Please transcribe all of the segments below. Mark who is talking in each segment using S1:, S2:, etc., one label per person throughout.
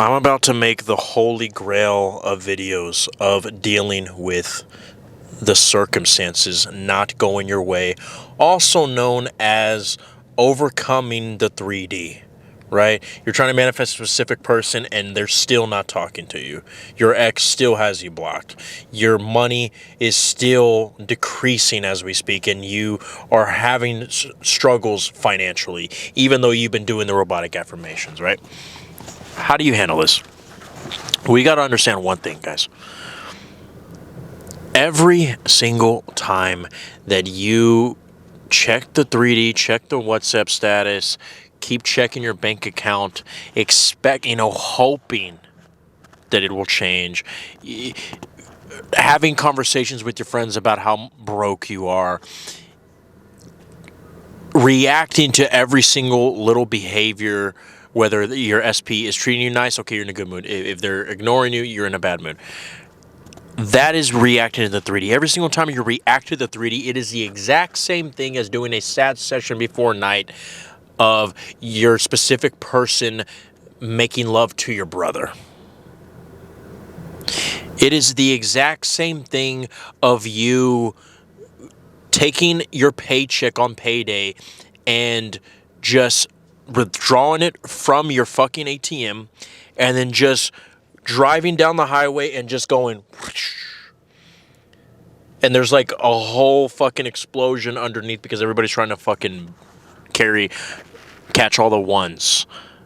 S1: I'm about to make the holy grail of videos of dealing with the circumstances not going your way, also known as overcoming the 3D, right? You're trying to manifest a specific person and they're still not talking to you. Your ex still has you blocked. Your money is still decreasing as we speak, and you are having struggles financially, even though you've been doing the robotic affirmations, right? How do you handle this? We got to understand one thing, guys. Every single time that you check the 3D, check the WhatsApp status, keep checking your bank account, hoping that it will change, having conversations with your friends about how broke you are, reacting to every single little behavior, whether your SP is treating you nice, okay, you're in a good mood. If they're ignoring you, you're in a bad mood. That is reacting to the 3D. Every single time you react to the 3D, it is the exact same thing as doing a sad session before night of your specific person making love to your brother. It is the exact same thing of you taking your paycheck on payday and just withdrawing it from your fucking ATM and then just driving down the highway and just going whoosh, and there's like a whole fucking explosion underneath because everybody's trying to fucking catch all the ones,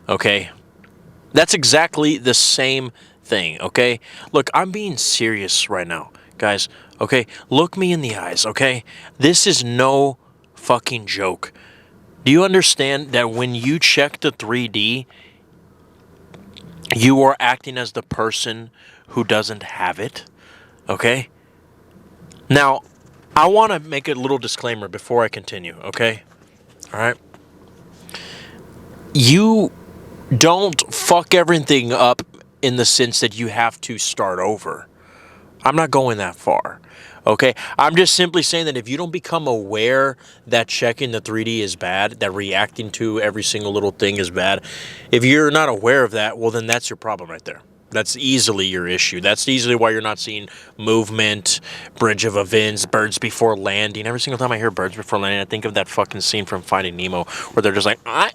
S1: okay? That's exactly the same thing, okay? Look, I'm being serious right now, guys, okay? Look me in the eyes, okay? This is no fucking joke. Do you understand that when you check the 3D, you are acting as the person who doesn't have it, okay? Now, I want to make a little disclaimer before I continue, okay? All right? You don't fuck everything up in the sense that you have to start over. I'm not going that far, okay? I'm just simply saying that if you don't become aware that checking the 3D is bad, that reacting to every single little thing is bad, if you're not aware of that, well, then that's your problem right there. That's easily your issue. That's easily why you're not seeing movement, bridge of events, birds before landing. Every single time I hear birds before landing, I think of that fucking scene from Finding Nemo where they're just like, I.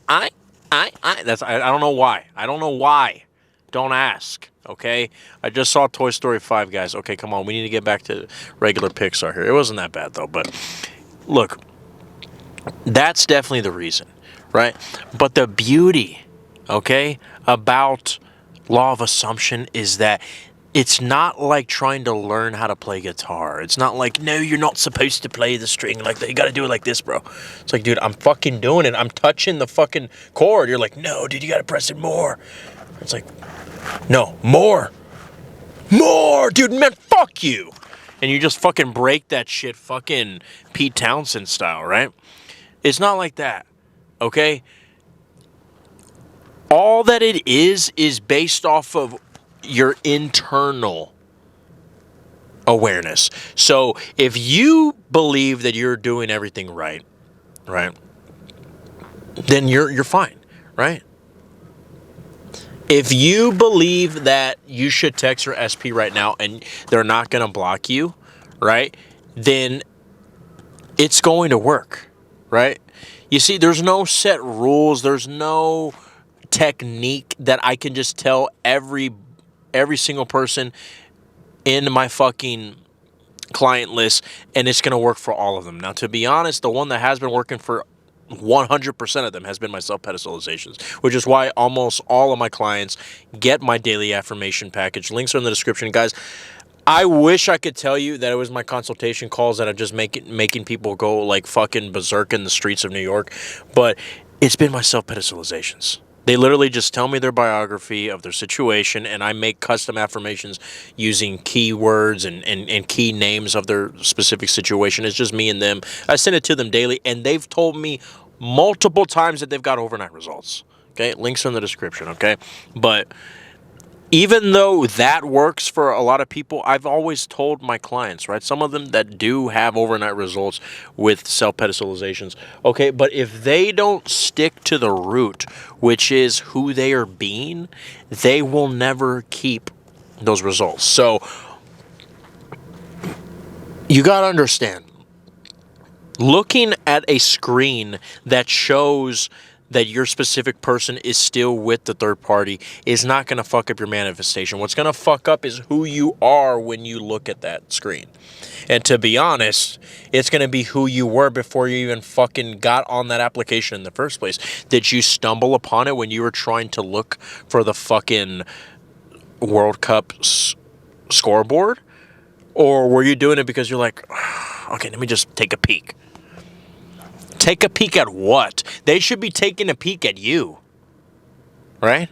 S1: That's, I don't know why. I don't know why. Don't ask, okay? I just saw Toy Story 5, guys. Okay, come on. We need to get back to regular Pixar here. It wasn't that bad, though. But look, that's definitely the reason, right? But the beauty, okay, about law of assumption is that it's not like trying to learn how to play guitar. It's not like, no, you're not supposed to play the string like that. You got to do it like this, bro. It's like, dude, I'm fucking doing it. I'm touching the fucking chord. You're like, no, dude, you got to press it more. It's like, no, more. More, dude, man, fuck you. And you just fucking break that shit fucking Pete Townsend style, right? It's not like that, okay? All that it is based off of your internal awareness. So if you believe that you're doing everything right, then you're fine, right? If you believe that you should text your SP right now and they're not going to block you, right? Then it's going to work, right? You see, there's no set rules. There's no technique that I can just tell every single person in my fucking client list and it's going to work for all of them. Now, to be honest, the one that has been working for 100% of them has been my self-pedestalizations, which is why almost all of my clients get my daily affirmation package. Links are in the description, guys. I wish I could tell you that it was my consultation calls that are just making people go like fucking berserk in the streets of New York, but it's been my self-pedestalizations. They literally just tell me their biography of their situation, and I make custom affirmations using keywords and key names of their specific situation. It's just me and them. I send it to them daily, and they've told me multiple times that they've got overnight results. Okay, links are in the description, okay? But Even though that works for a lot of people, I've always told my clients, right? Some of them that do have overnight results with self pedestalizations. Okay, but if they don't stick to the root, which is who they are being, they will never keep those results. So you got to understand, looking at a screen that shows that your specific person is still with the third party is not going to fuck up your manifestation. What's going to fuck up is who you are when you look at that screen. And to be honest, it's going to be who you were before you even fucking got on that application in the first place. Did you stumble upon it when you were trying to look for the fucking World Cup scoreboard? Or were you doing it because you're like, okay, let me just take a peek? Take a peek at what? They should be taking a peek at you, right?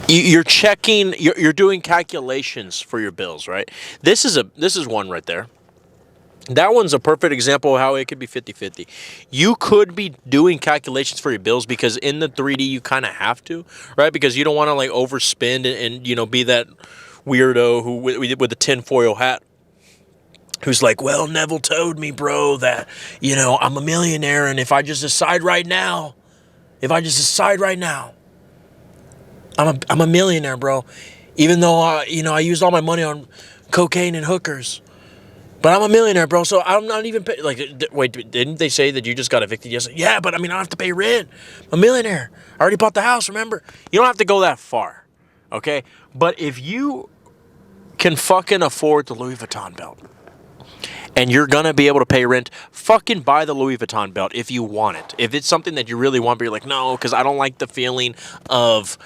S1: You're checking, you're doing calculations for your bills, right? This is one right there. That one's a perfect example of how it could be 50-50. You could be doing calculations for your bills because in the 3D you kind of have to, right? Because you don't want to like overspend and be that weirdo who with the tinfoil hat, who's like, well, Neville told me, bro, that, I'm a millionaire, and if I just decide right now, I'm a millionaire, bro. Even though, I used all my money on cocaine and hookers. But I'm a millionaire, bro, so I'm not even paying. Like, wait, didn't they say that you just got evicted yesterday? Yeah, but I don't have to pay rent. I'm a millionaire. I already bought the house, remember? You don't have to go that far, okay? But if you can fucking afford the Louis Vuitton belt, and you're going to be able to pay rent, fucking buy the Louis Vuitton belt if you want it. If it's something that you really want, but you're like, no, because I don't like the feeling of...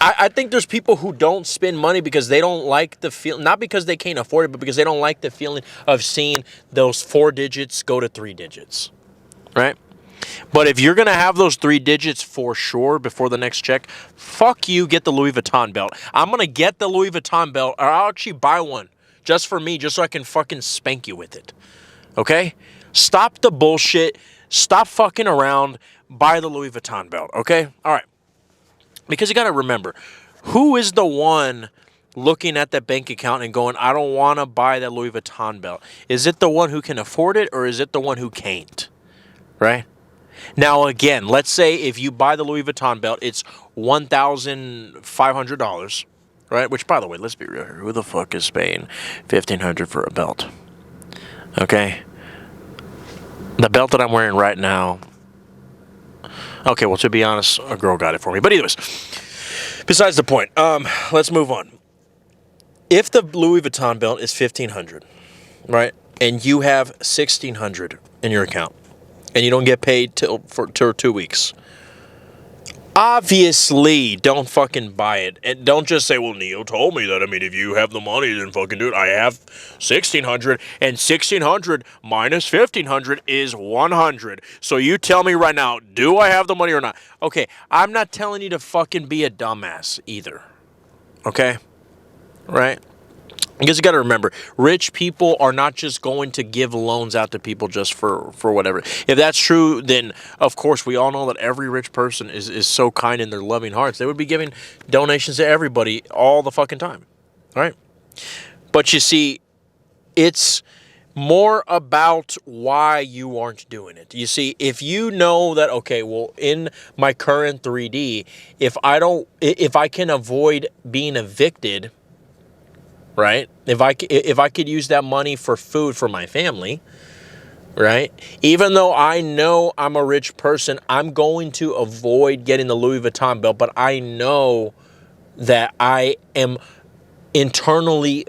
S1: I think there's people who don't spend money because they don't like the feel, not because they can't afford it, but because they don't like the feeling of seeing those 4 digits go to 3 digits, right? But if you're going to have those 3 digits for sure before the next check, fuck you, get the Louis Vuitton belt. I'm going to get the Louis Vuitton belt, or I'll actually buy one. Just for me, just so I can fucking spank you with it. Okay? Stop the bullshit. Stop fucking around. Buy the Louis Vuitton belt. Okay? All right. Because you got to remember, who is the one looking at that bank account and going, I don't want to buy that Louis Vuitton belt? Is it the one who can afford it, or is it the one who can't? Right? Now, again, let's say if you buy the Louis Vuitton belt, it's $1,500. Right? Which, by the way, let's be real here. Who the fuck is paying $1,500 for a belt? Okay? The belt that I'm wearing right now... Okay, well, to be honest, a girl got it for me. But anyways, besides the point, let's move on. If the Louis Vuitton belt is $1,500, right, and you have $1,600 in your account, and you don't get paid till 2 weeks... Obviously, don't fucking buy it. And don't just say, well, Neil told me that. If you have the money, then fucking do it. I have $1,600, and $1,600 minus $1,500 is $100. So you tell me right now, do I have the money or not? Okay, I'm not telling you to fucking be a dumbass either. Okay? Right? Because you got to remember, rich people are not just going to give loans out to people just for whatever. If that's true, then of course we all know that every rich person is so kind in their loving hearts. They would be giving donations to everybody all the fucking time. All right? But you see, it's more about why you aren't doing it. You see, if you know that, okay, well, in my current 3D, if I can avoid being evicted... Right? If I could use that money for food for my family, right? Even though I know I'm a rich person, I'm going to avoid getting the Louis Vuitton belt, but I know that I am internally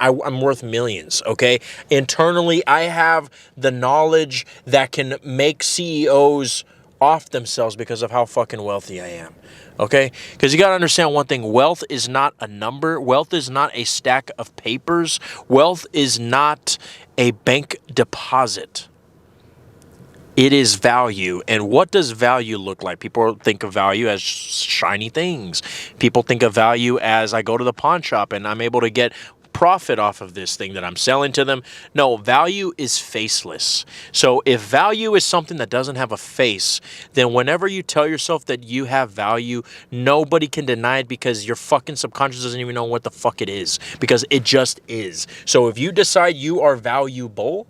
S1: I'm worth millions, okay? Internally, I have the knowledge that can make CEOs off themselves because of how fucking wealthy I am. Okay? Because you got to understand one thing. Wealth is not a number. Wealth is not a stack of papers. Wealth is not a bank deposit. It is value. And what does value look like? People think of value as shiny things. People think of value as I go to the pawn shop and I'm able to get profit off of this thing that I'm selling to them. No, value is faceless. So if value is something that doesn't have a face, then whenever you tell yourself that you have value, nobody can deny it because your fucking subconscious doesn't even know what the fuck it is, because it just is. So if you decide you are valuable,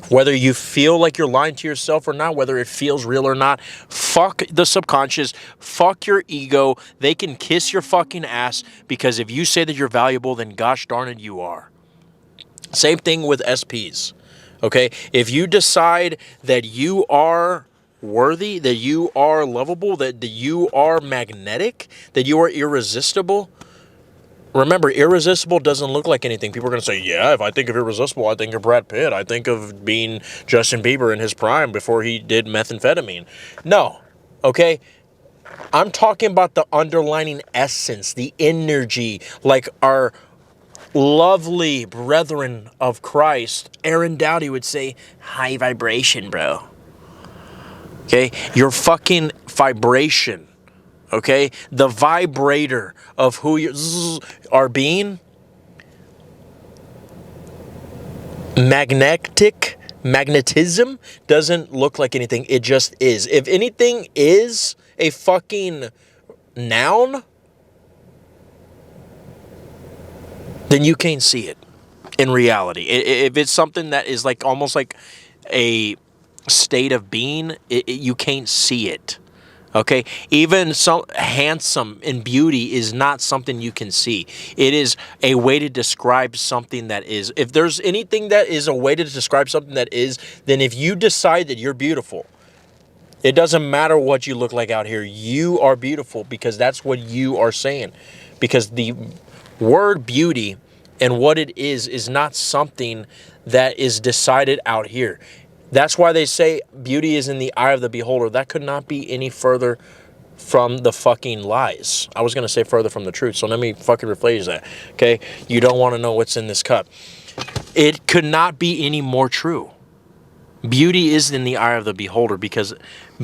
S1: whether you feel like you're lying to yourself or not, whether it feels real or not, fuck the subconscious, fuck your ego. They can kiss your fucking ass, because if you say that you're valuable, then gosh darn it, you are. Same thing with SPs, okay? If you decide that you are worthy, that you are lovable, that you are magnetic, that you are irresistible. Remember, irresistible doesn't look like anything. People are going to say, yeah, if I think of irresistible, I think of Brad Pitt. I think of being Justin Bieber in his prime before he did methamphetamine. No, okay? I'm talking about the underlining essence, the energy, like our lovely brethren of Christ, Aaron Dowdy would say, high vibration, bro. Okay? Your fucking vibration. Okay, the vibrator of who you are being, magnetism doesn't look like anything. It just is. If anything is a fucking noun, then you can't see it in reality. If it's something that is like almost like a state of being, you can't see it. Okay, even so handsome and beauty is not something you can see. It is a way to describe something that is. If there's anything that is a way to describe something that is, then if you decide that you're beautiful, it doesn't matter what you look like out here. You are beautiful because that's what you are saying. Because the word beauty and what it is not something that is decided out here. That's why they say beauty is in the eye of the beholder. That could not be any further from the fucking lies. I was going to say further from the truth, so let me fucking rephrase that, okay? You don't want to know what's in this cup. It could not be any more true. Beauty is in the eye of the beholder, because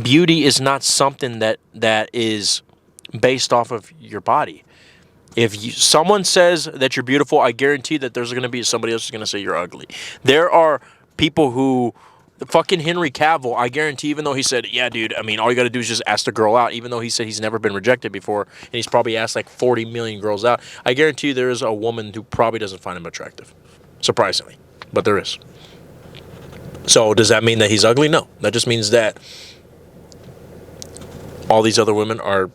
S1: beauty is not something that is based off of your body. If someone says that you're beautiful, I guarantee that there's going to be somebody else who's going to say you're ugly. There are people who... The fucking Henry Cavill, I guarantee, even though he said, yeah, dude, I mean, all you got to do is just ask the girl out, even though he said he's never been rejected before, and he's probably asked like 40 million girls out, I guarantee there is a woman who probably doesn't find him attractive. Surprisingly. But there is. So does that mean that he's ugly? No. That just means that all these other women are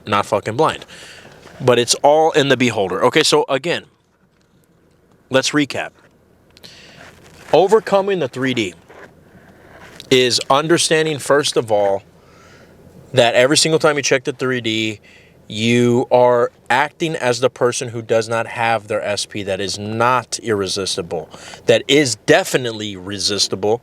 S1: not fucking blind. But it's all in the beholder. Okay, so again, let's recap. Overcoming the 3D is understanding, first of all, that every single time you check the 3D, you are acting as the person who does not have their SP, that is not irresistible, that is definitely resistible,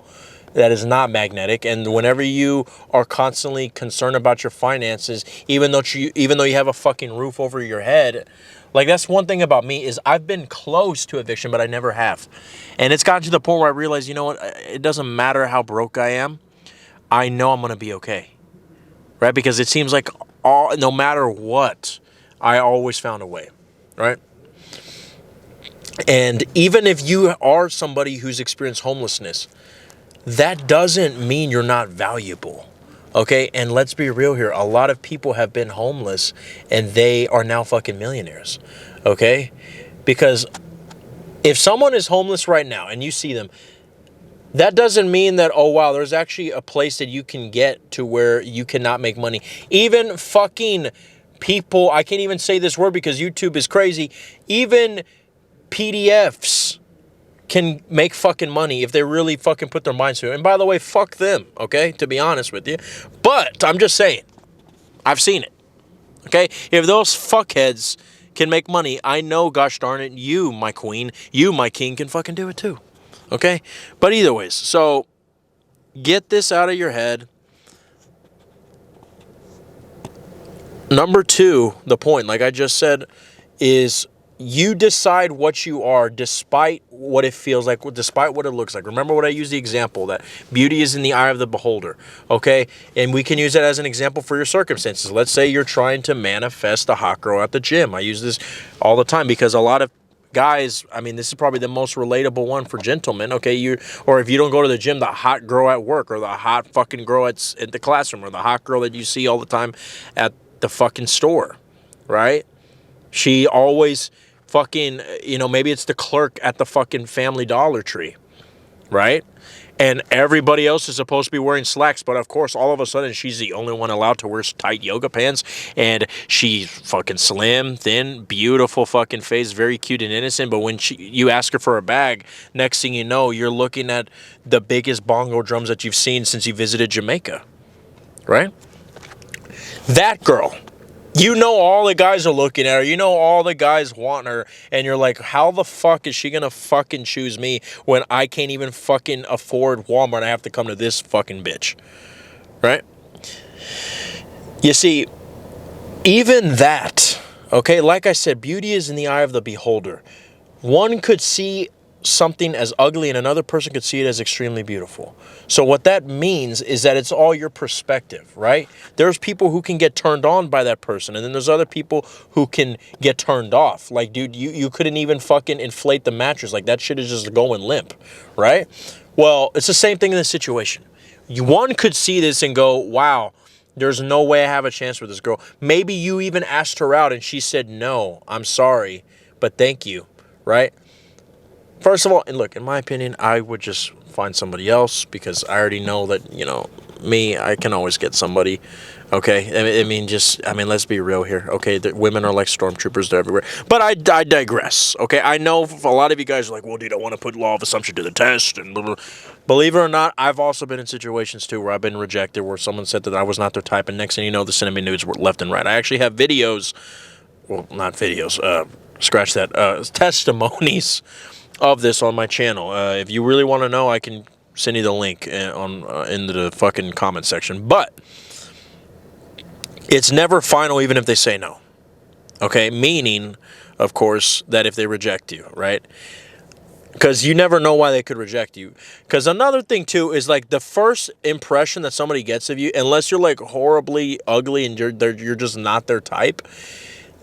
S1: that is not magnetic. And whenever you are constantly concerned about your finances, even though you have a fucking roof over your head, like, that's one thing about me, is I've been close to eviction, but I never have. And it's gotten to the point where I realize, you know what, it doesn't matter how broke I am. I know I'm going to be okay. Right? Because it seems like no matter what, I always found a way. Right? And even if you are somebody who's experienced homelessness, that doesn't mean you're not valuable. Okay, and let's be real here. A lot of people have been homeless and they are now fucking millionaires. Okay, because if someone is homeless right now and you see them, that doesn't mean that, oh wow, there's actually a place that you can get to where you cannot make money. Even fucking people, I can't even say this word because YouTube is crazy. Even PDFs can make fucking money if they really fucking put their minds to it. And by the way, fuck them, okay? To be honest with you. But I'm just saying, I've seen it, okay? If those fuckheads can make money, I know, gosh darn it, you, my queen, you, my king, can fucking do it too, okay? But either ways, so get this out of your head. Number two, the point, like I just said, is you decide what you are despite what it feels like, despite what it looks like. Remember what I used the example, that beauty is in the eye of the beholder, okay? And we can use that as an example for your circumstances. Let's say you're trying to manifest a hot girl at the gym. I use this all the time because a lot of guys, I mean, this is probably the most relatable one for gentlemen, okay? Or if you don't go to the gym, the hot girl at work, or the hot fucking girl at the classroom, or the hot girl that you see all the time at the fucking store, right? She always fucking, maybe it's the clerk at the fucking Family Dollar Tree, right? And everybody else is supposed to be wearing slacks, but of course, all of a sudden, she's the only one allowed to wear tight yoga pants, and she's fucking slim, thin, beautiful fucking face, very cute and innocent, but when you ask her for a bag, next thing you know, you're looking at the biggest bongo drums that you've seen since you visited Jamaica, right? That girl. All the guys are looking at her. All the guys want her. And you're like, how the fuck is she going to fucking choose me when I can't even fucking afford Walmart? I have to come to this fucking bitch. Right? You see, even that, okay, like I said, beauty is in the eye of the beholder. One could see something as ugly and another person could see it as extremely beautiful. So what that means is that it's all your perspective, right? There's people who can get turned on by that person, and then there's other people who can get turned off. Like, dude, you couldn't even fucking inflate the mattress. Like, that shit is just going limp, right? Well, it's the same thing in this situation. One could see this and go, wow, there's no way I have a chance with this girl. Maybe you even asked her out and she said, no, I'm sorry, but thank you, right? First of all, and look, in my opinion, I would just find somebody else because I already know that, me, I can always get somebody, okay? I mean, let's be real here, okay? Women are like stormtroopers, they're everywhere. But I digress, okay? I know a lot of you guys are like, well, dude, I want to put law of assumption to the test, and blah, blah. Believe it or not, I've also been in situations, too, where I've been rejected, where someone said that I was not their type, and next thing you know, they're sending me nudes left and right. I actually have videos, well, not videos, scratch that, testimonies of this on my channel. If you really want to know, I can send you the link into the fucking comment section. But it's never final, even if they say no. Okay, meaning, of course, that if they reject you, right? Because you never know why they could reject you. Because another thing too is like the first impression that somebody gets of you, unless you're like horribly ugly and you're just not their type,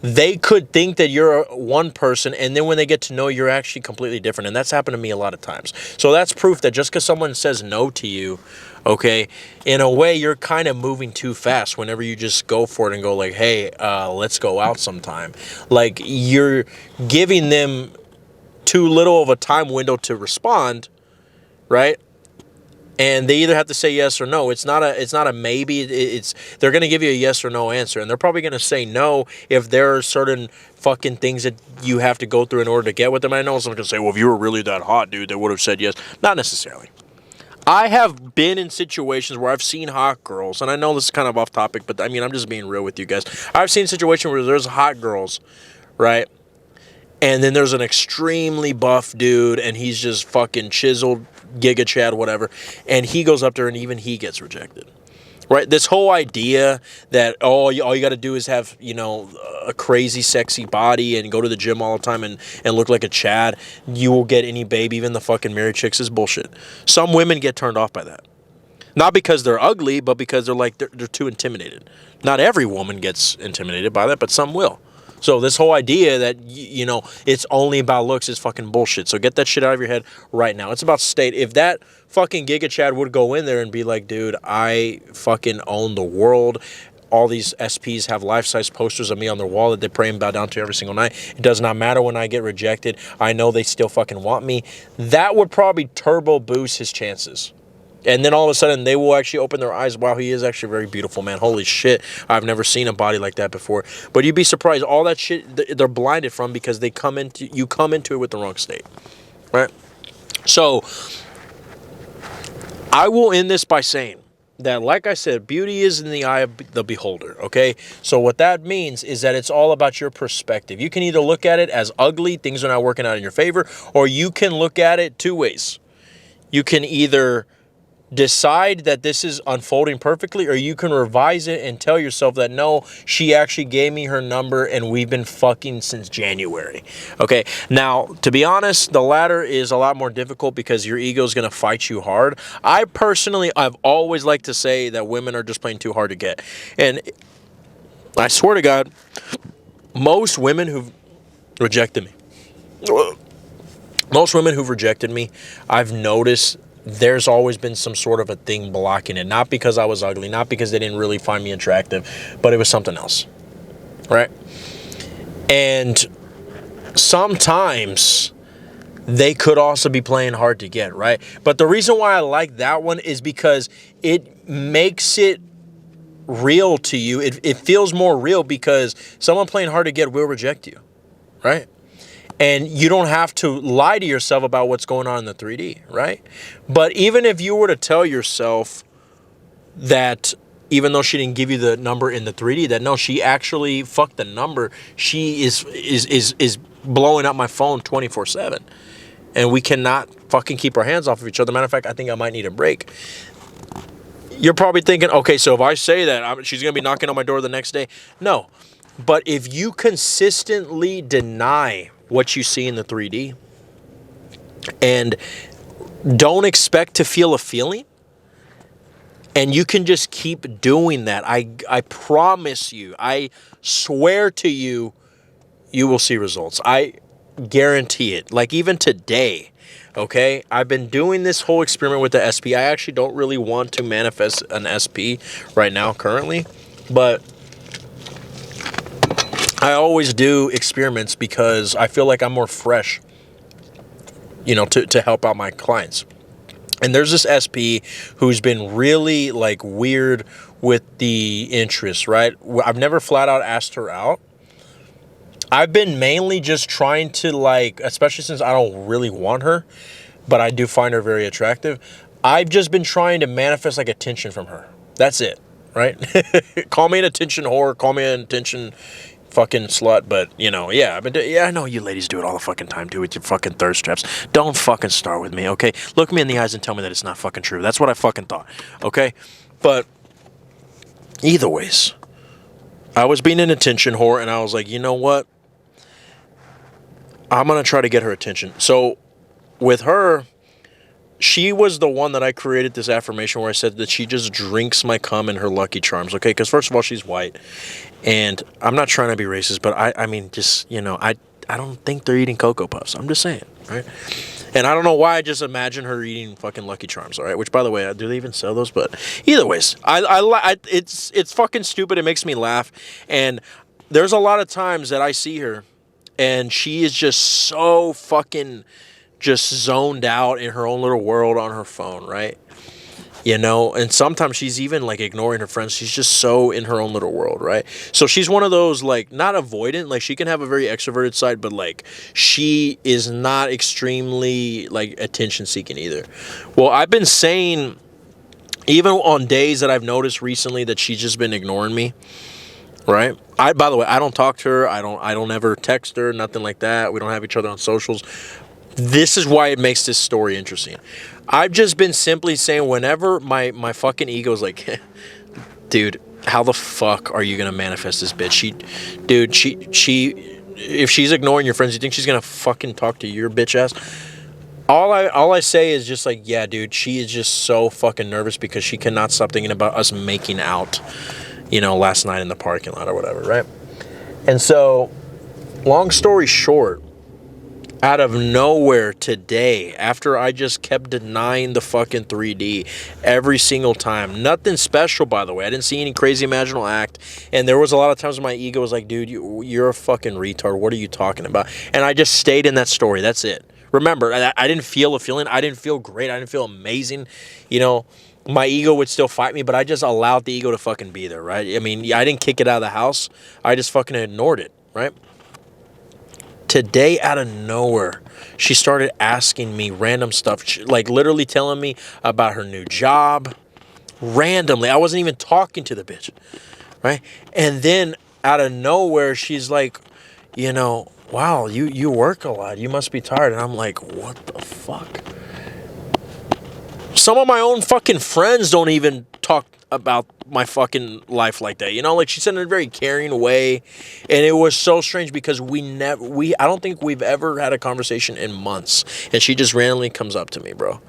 S1: they could think that you're one person, and then when they get to know you're actually completely different. And that's happened to me a lot of times. So that's proof that just because someone says no to you, okay, in a way you're kind of moving too fast whenever you just go for it and go like, hey, let's go out sometime. Like, you're giving them too little of a time window to respond, right? And they either have to say yes or no. It's not a maybe. They're going to give you a yes or no answer. And they're probably going to say no if there are certain fucking things that you have to go through in order to get with them. I know someone's going to say, well, if you were really that hot, dude, they would have said yes. Not necessarily. I have been in situations where I've seen hot girls, and I know this is kind of off topic, but I mean, I'm just being real with you guys. I've seen situations where there's hot girls, right? And then there's an extremely buff dude, and he's just fucking chiseled, Giga Chad, whatever. And he goes up there, and even he gets rejected. Right? This whole idea that, all you got to do is have, a crazy, sexy body and go to the gym all the time and look like a Chad, you will get any babe, even the fucking married chicks, is bullshit. Some women get turned off by that. Not because they're ugly, but because they're too intimidated. Not every woman gets intimidated by that, but some will. So this whole idea that, it's only about looks is fucking bullshit. So get that shit out of your head right now. It's about state. If that fucking Giga Chad would go in there and be like, dude, I fucking own the world. All these SPs have life-size posters of me on their wall that they pray and bow down to every single night. It does not matter when I get rejected. I know they still fucking want me. That would probably turbo boost his chances. And then all of a sudden, they will actually open their eyes. Wow, he is actually a very beautiful man. Holy shit, I've never seen a body like that before. But you'd be surprised. All that shit, they're blinded from because you come into it with the wrong state, right? So I will end this by saying that, like I said, beauty is in the eye of the beholder, okay? So what that means is that it's all about your perspective. You can either look at it as ugly, things are not working out in your favor, or you can look at it two ways. You can either decide that this is unfolding perfectly, or you can revise it and tell yourself that, no, she actually gave me her number and we've been fucking since January. Okay, now, to be honest, the latter is a lot more difficult because your ego is going to fight you hard. I've always liked to say that women are just playing too hard to get. And I swear to God, most women who've rejected me, Most women who've rejected me, I've noticed there's always been some sort of a thing blocking it. Not because I was ugly, not because they didn't really find me attractive, but it was something else, right? And sometimes they could also be playing hard to get, right? But the reason why I like that one is because it makes it real to you. It feels more real because someone playing hard to get will reject you, right? And you don't have to lie to yourself about what's going on in the 3D, right? But even if you were to tell yourself that even though she didn't give you the number in the 3D, that no, she actually fucked the number. She is blowing up my phone 24/7. And we cannot fucking keep our hands off of each other. Matter of fact, I think I might need a break. You're probably thinking, okay, so if I say that, she's going to be knocking on my door the next day. No. But if you consistently deny what you see in the 3D and don't expect to feel a feeling, and you can just keep doing that, I promise you, I swear to you, you will see results. I guarantee it. Like even today, okay, I've been doing this whole experiment with the SP. I actually don't really want to manifest an SP right now currently, but I always do experiments because I feel like I'm more fresh, to help out my clients. And there's this SP who's been really like weird with the interest, right? I've never flat out asked her out. I've been mainly just trying to especially since I don't really want her, but I do find her very attractive. I've just been trying to manifest attention from her. That's it, right? Call me an attention whore, call me an attention fucking slut, but I know you ladies do it all the fucking time too with your fucking thirst traps. Don't fucking start with me, okay? Look me in the eyes and tell me that it's not fucking true. That's what I fucking thought, okay? But either ways, I was being an attention whore, and I was like, you know what? I'm going to try to get her attention. So with her, she was the one that I created this affirmation where I said that she just drinks my cum in her Lucky Charms, okay? Because first of all, she's white. And I'm not trying to be racist, but I mean, just, I don't think they're eating Cocoa Puffs. I'm just saying, right? And I don't know why I just imagine her eating fucking Lucky Charms, all right? Which, by the way, do they even sell those? But either ways, it's fucking stupid. It makes me laugh. And there's a lot of times that I see her and she is just so fucking just zoned out in her own little world on her phone, right? And sometimes she's even ignoring her friends. She's just so in her own little world, right? So she's one of those not avoidant, she can have a very extroverted side, but she is not extremely attention seeking either. Well, I've been saying even on days that I've noticed recently that she's just been ignoring me, right? By the way, I don't talk to her. I don't ever text her, nothing like that. We don't have each other on socials. This is why it makes this story interesting. I've just been simply saying whenever my fucking ego's like, dude, how the fuck are you going to manifest this bitch? She, if she's ignoring your friends, you think she's going to fucking talk to your bitch ass? All I say is just yeah, dude, she is just so fucking nervous because she cannot stop thinking about us making out, last night in the parking lot or whatever, right? And so, long story short, out of nowhere today, after I just kept denying the fucking 3D every single time, nothing special, by the way, I didn't see any crazy imaginal act, and there was a lot of times when my ego was like, dude, you're a fucking retard, what are you talking about? And I just stayed in that story, that's it. Remember, I didn't feel a feeling, I didn't feel great, I didn't feel amazing, my ego would still fight me, but I just allowed the ego to fucking be there, right? I mean, I didn't kick it out of the house, I just fucking ignored it, right? Today, out of nowhere, she started asking me random stuff, literally telling me about her new job, randomly. I wasn't even talking to the bitch, right? And then, out of nowhere, she's like, wow, you work a lot. You must be tired. And I'm like, what the fuck? Some of my own fucking friends don't even talk about my fucking life like that, she said in a very caring way, and it was so strange because I don't think we've ever had a conversation in months, and she just randomly comes up to me, bro,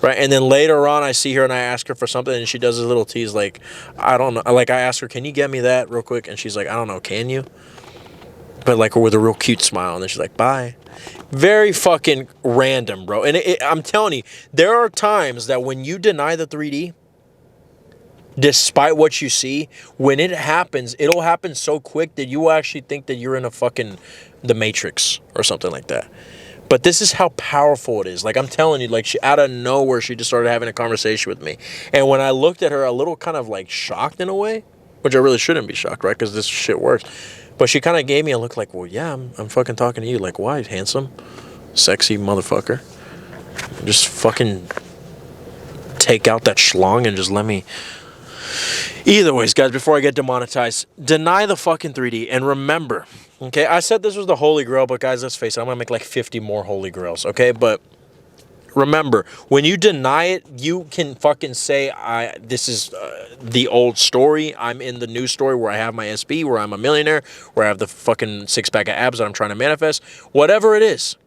S1: right? And then later on I see her and I ask her for something and she does a little tease I don't know, I ask her, can you get me that real quick? And she's like, I don't know, can you? but like with a real cute smile, and then she's like, bye. Very fucking random, bro. And I'm telling you, there are times that when you deny the 3D, despite what you see, when it happens, it'll happen so quick that you will actually think that you're in a fucking the Matrix or something like that. But this is how powerful it is. Like, I'm telling you, like, she out of nowhere, she just started having a conversation with me. And when I looked at her, a little kind of like shocked in a way, which I really shouldn't be shocked, right? Because this shit works. But she kind of gave me a look like, well, yeah, I'm fucking talking to you. Like, why, handsome, sexy motherfucker? Just fucking take out that schlong and just let me... Either ways, guys, before I get demonetized, deny the fucking 3D. And remember, okay, I said this was the Holy Grail, but guys, let's face it, I'm going to make like 50 more Holy Grails, okay? But remember, when you deny it, you can fucking say, this is the old story. I'm in the new story where I have my SB, where I'm a millionaire, where I have the fucking six-pack of abs that I'm trying to manifest. Whatever it is.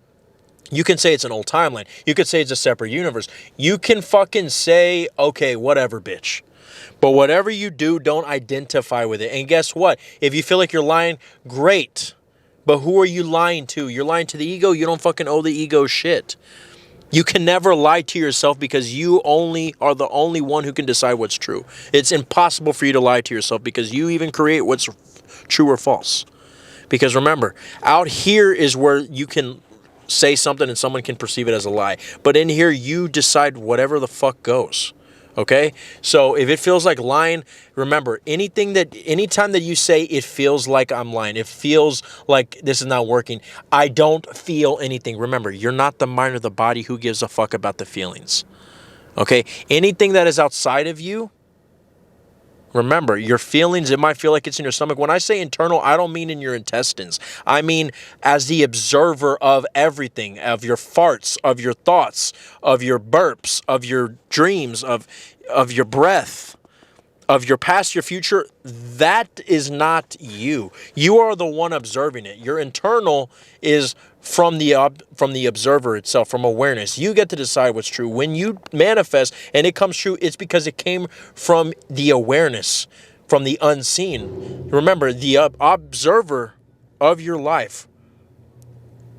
S1: You can say it's an old timeline. You could say it's a separate universe. You can fucking say, okay, whatever, bitch. But whatever you do, don't identify with it. And guess what? If you feel like you're lying, great. But who are you lying to? You're lying to the ego. You don't fucking owe the ego shit. You can never lie to yourself because you only are the only one who can decide what's true. It's impossible for you to lie to yourself because you even create what's true or false. Because remember, out here is where you can say something and someone can perceive it as a lie. But in here, you decide whatever the fuck goes. Okay? So if it feels like lying, remember, anytime that you say it feels like I'm lying, it feels like this is not working, I don't feel anything. Remember, you're not the mind or the body. Who gives a fuck about the feelings? Okay? Anything that is outside of you, remember, your feelings, it might feel like it's in your stomach. When I say internal, I don't mean in your intestines. I mean as the observer of everything, of your farts, of your thoughts, of your burps, of your dreams, of your breath, of your past, your future. That is not you. You are the one observing it. Your internal is from the observer itself, from awareness. You get to decide what's true. When you manifest and it comes true, it's because it came from the awareness, from the unseen. Remember, the observer of your life,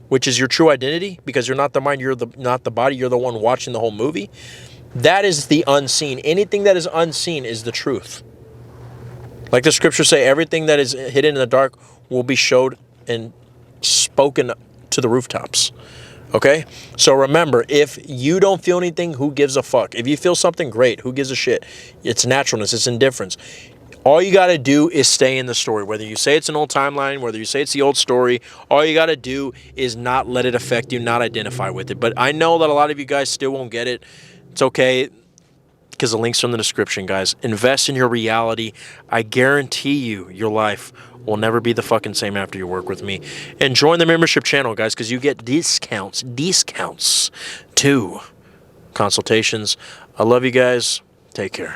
S1: which is your true identity, because you're not the mind, you're not the body, you're the one watching the whole movie. That is the unseen. Anything that is unseen is the truth. Like the scriptures say, everything that is hidden in the dark will be showed and spoken to the rooftops. Okay? So remember, if you don't feel anything, who gives a fuck? If you feel something, great. Who gives a shit? It's naturalness. It's indifference. All you got to do is stay in the story. Whether you say it's an old timeline, whether you say it's the old story, all you got to do is not let it affect you, not identify with it. But I know that a lot of you guys still won't get it. It's okay, because the link's are in the description, guys. Invest in your reality. I guarantee you your life will never be the fucking same after you work with me. And join the membership channel, guys, because you get discounts to consultations. I love you guys. Take care.